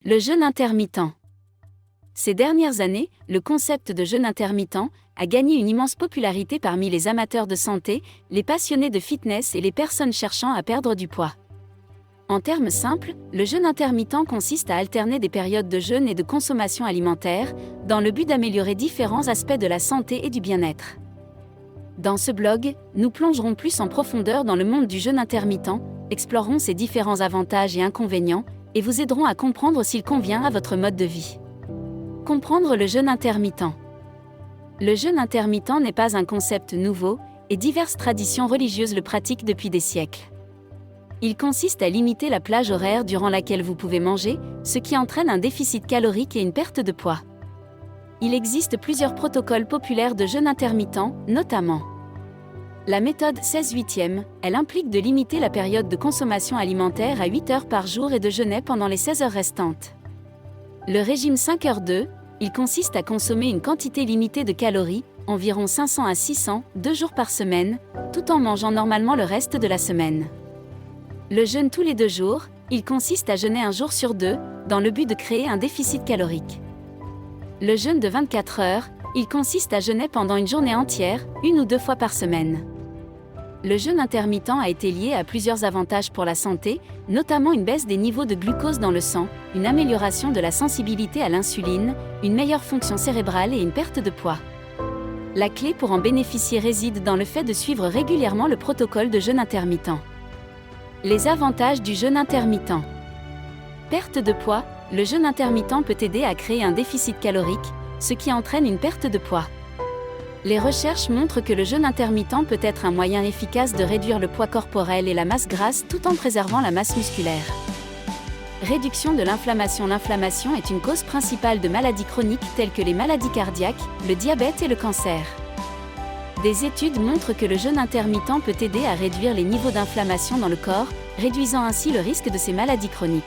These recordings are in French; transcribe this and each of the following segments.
Le jeûne intermittent. Ces dernières années, le concept de jeûne intermittent a gagné une immense popularité parmi les amateurs de santé, les passionnés de fitness et les personnes cherchant à perdre du poids. En termes simples, le jeûne intermittent consiste à alterner des périodes de jeûne et de consommation alimentaire, dans le but d'améliorer différents aspects de la santé et du bien-être. Dans ce blog, nous plongerons plus en profondeur dans le monde du jeûne intermittent, explorerons ses différents avantages et inconvénients, et vous aiderons à comprendre s'il convient à votre mode de vie. Comprendre le jeûne intermittent. Le jeûne intermittent n'est pas un concept nouveau, et diverses traditions religieuses le pratiquent depuis des siècles. Il consiste à limiter la plage horaire durant laquelle vous pouvez manger, ce qui entraîne un déficit calorique et une perte de poids. Il existe plusieurs protocoles populaires de jeûne intermittent, notamment la méthode 16-8e, elle implique de limiter la période de consommation alimentaire à 8 heures par jour et de jeûner pendant les 16 heures restantes. Le régime 5h2, il consiste à consommer une quantité limitée de calories, environ 500 à 600, 2 jours par semaine, tout en mangeant normalement le reste de la semaine. Le jeûne tous les 2 jours, il consiste à jeûner un jour sur 2, dans le but de créer un déficit calorique. Le jeûne de 24 heures, il consiste à jeûner pendant une journée entière, 1 ou 2 fois par semaine. Le jeûne intermittent a été lié à plusieurs avantages pour la santé, notamment une baisse des niveaux de glucose dans le sang, une amélioration de la sensibilité à l'insuline, une meilleure fonction cérébrale et une perte de poids. La clé pour en bénéficier réside dans le fait de suivre régulièrement le protocole de jeûne intermittent. Les avantages du jeûne intermittent. Perte de poids, le jeûne intermittent peut aider à créer un déficit calorique, ce qui entraîne une perte de poids. Les recherches montrent que le jeûne intermittent peut être un moyen efficace de réduire le poids corporel et la masse grasse tout en préservant la masse musculaire. Réduction de l'inflammation. L'inflammation est une cause principale de maladies chroniques telles que les maladies cardiaques, le diabète et le cancer. Des études montrent que le jeûne intermittent peut aider à réduire les niveaux d'inflammation dans le corps, réduisant ainsi le risque de ces maladies chroniques.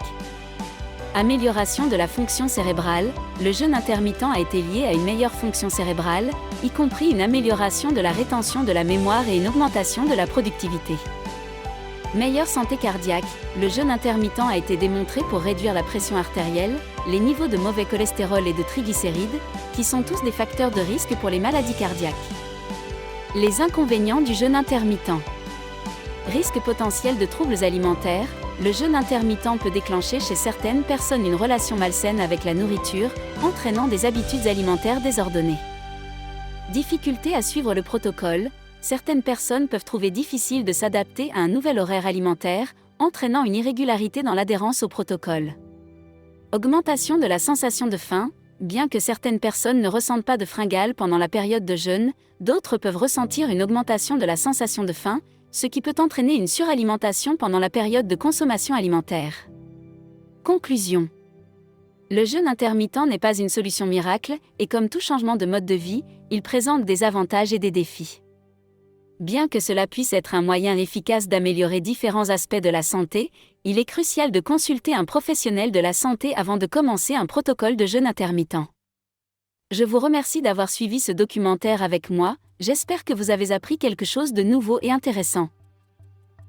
Amélioration de la fonction cérébrale, le jeûne intermittent a été lié à une meilleure fonction cérébrale, y compris une amélioration de la rétention de la mémoire et une augmentation de la productivité. Meilleure santé cardiaque, le jeûne intermittent a été démontré pour réduire la pression artérielle, les niveaux de mauvais cholestérol et de triglycérides, qui sont tous des facteurs de risque pour les maladies cardiaques. Les inconvénients du jeûne intermittent. Risque potentiel de troubles alimentaires, le jeûne intermittent peut déclencher chez certaines personnes une relation malsaine avec la nourriture, entraînant des habitudes alimentaires désordonnées. Difficulté à suivre le protocole, certaines personnes peuvent trouver difficile de s'adapter à un nouvel horaire alimentaire, entraînant une irrégularité dans l'adhérence au protocole. Augmentation de la sensation de faim, bien que certaines personnes ne ressentent pas de fringales pendant la période de jeûne, d'autres peuvent ressentir une augmentation de la sensation de faim, ce qui peut entraîner une suralimentation pendant la période de consommation alimentaire. Conclusion. Le jeûne intermittent n'est pas une solution miracle, et comme tout changement de mode de vie, il présente des avantages et des défis. Bien que cela puisse être un moyen efficace d'améliorer différents aspects de la santé, il est crucial de consulter un professionnel de la santé avant de commencer un protocole de jeûne intermittent. Je vous remercie d'avoir suivi ce documentaire avec moi, j'espère que vous avez appris quelque chose de nouveau et intéressant.